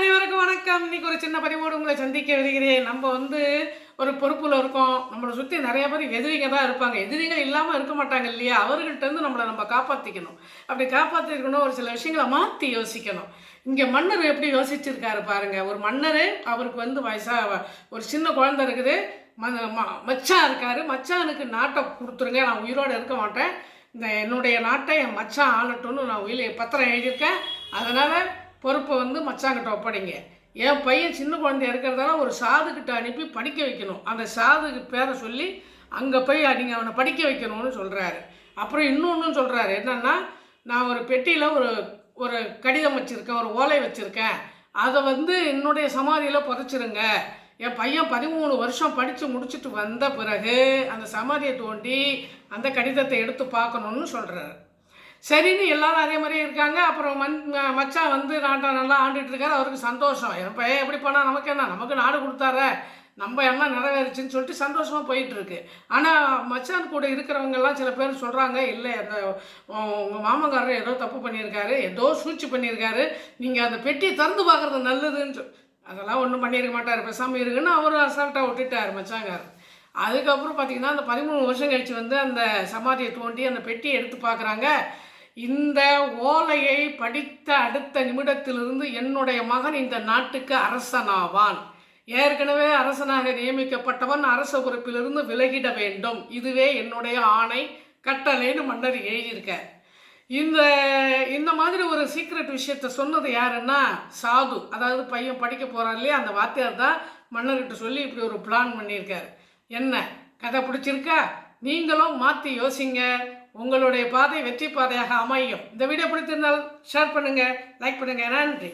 அனைவருக்கும் வணக்கம். இன்னைக்கு ஒரு சின்ன பதிவோடு உங்களை சந்திக்க வருகிறேன். நம்ம ஒரு பொறுப்பில் இருக்கோம். நம்மளை சுற்றி நிறைய பேர் எதிரிங்க தான் இருப்பாங்க. எதிரிகள் இல்லாமல் இருக்க மாட்டாங்க இல்லையா? அவர்கள்ட்டேருந்து நம்மளை நம்ம காப்பாற்றிக்கணும். அப்படி காப்பாற்றிருக்கணும், ஒரு சில விஷயங்களை மாற்றி யோசிக்கணும். இங்கே மன்னர் எப்படி யோசிச்சிருக்காரு பாருங்க. ஒரு மன்னர், அவருக்கு வயசாக ஒரு சின்ன குழந்தை இருக்குது, மச்சான் இருக்காரு. மச்சானுக்கு நாட்டை கொடுத்துருங்க, நான் உயிரோடு இருக்க மாட்டேன், என்னுடைய நாட்டை என் மச்சான் ஆளட்டும்னு நான் பத்திரம் எழுதியிருக்கேன், அதனால் பொறுப்பை மச்சாங்கிட்ட ஒப்படைங்க. என் பையன் சின்ன குழந்தைய இருக்கிறதால ஒரு சாதுக்கிட்ட அனுப்பி படிக்க வைக்கணும். அந்த சாதுக்கு பேரை சொல்லி அங்கே போய் நீங்கள் அவனை படிக்க வைக்கணும்னு சொல்கிறாரு. அப்புறம் இன்னொன்றும் சொல்கிறாரு, என்னென்னா, நான் ஒரு பெட்டியில் ஒரு கடிதம் வச்சுருக்கேன், ஒரு ஓலை வச்சுருக்கேன், அதை என்னுடைய சமாதியில் புதைச்சிருங்க. என் பையன் 13 வருஷம் படித்து முடிச்சுட்டு வந்த பிறகு அந்த சமாதியை தோண்டி அந்த கடிதத்தை எடுத்து பார்க்கணுன்னு சொல்கிறாரு. சரின்னு எல்லாரும் அதே மாதிரியே இருக்காங்க. அப்புறம் மச்சான் நாட்டை நல்லா ஆண்டுட்டு இருக்காரு. அவருக்கு சந்தோஷம். என் பையன் எப்படி போனால் நமக்கு என்ன, நமக்கு நாடு கொடுத்தார, நம்ம எல்லாம் நிறைவேறுச்சுன்னு சொல்லிட்டு சந்தோஷமாக போயிட்டுருக்கு. ஆனால் மச்சான் கூட இருக்கிறவங்கெல்லாம் சில பேர் சொல்கிறாங்க, இல்லை, அந்த உங்கள் மாமங்காரர் ஏதோ தப்பு பண்ணியிருக்காரு, ஏதோ சூழ்ச்சி பண்ணியிருக்காரு, நீங்கள் அந்த பெட்டியை திறந்து பார்க்குறது நல்லதுன்னு அதெல்லாம் ஒன்றும் பண்ணியிருக்க மாட்டார், பேசாமல் இருக்குன்னு அவர் அசால்ட்டாக விட்டுட்டார் மச்சாங்கார். அதுக்கப்புறம் பார்த்திங்கன்னா, அந்த 13 வருஷம் கழித்து அந்த சமாதியை தோண்டி அந்த பெட்டியை எடுத்து பார்க்குறாங்க. இந்த ஓலையை படித்த அடுத்த நிமிடத்திலிருந்து என்னுடைய மகன் இந்த நாட்டுக்கு அரசனாவான், ஏற்கனவே அரசனாக நியமிக்கப்பட்டவன் அரச பொறுப்பிலிருந்து விலகிட வேண்டும், இதுவே என்னுடைய ஆணை கட்டளைன்னு மன்னர் எழுதியிருக்கார். இந்த மாதிரி ஒரு சீக்ரெட் விஷயத்த சொன்னது யாருன்னா சாது, அதாவது பையன் படிக்க போகிறார் இல்லையா, அந்த வாத்தியார் தான் மன்னர்கிட்ட சொல்லி இப்படி ஒரு பிளான் பண்ணியிருக்காரு. என்ன கதை பிடிச்சிருக்கா? நீங்களும் மாற்றி யோசிங்க, உங்களுடைய பாதை வெற்றி பாதையாக அமையும். இந்த வீடியோ பிடித்திருந்தால் ஷேர் பண்ணுங்கள், லைக் பண்ணுங்கள். நன்றி.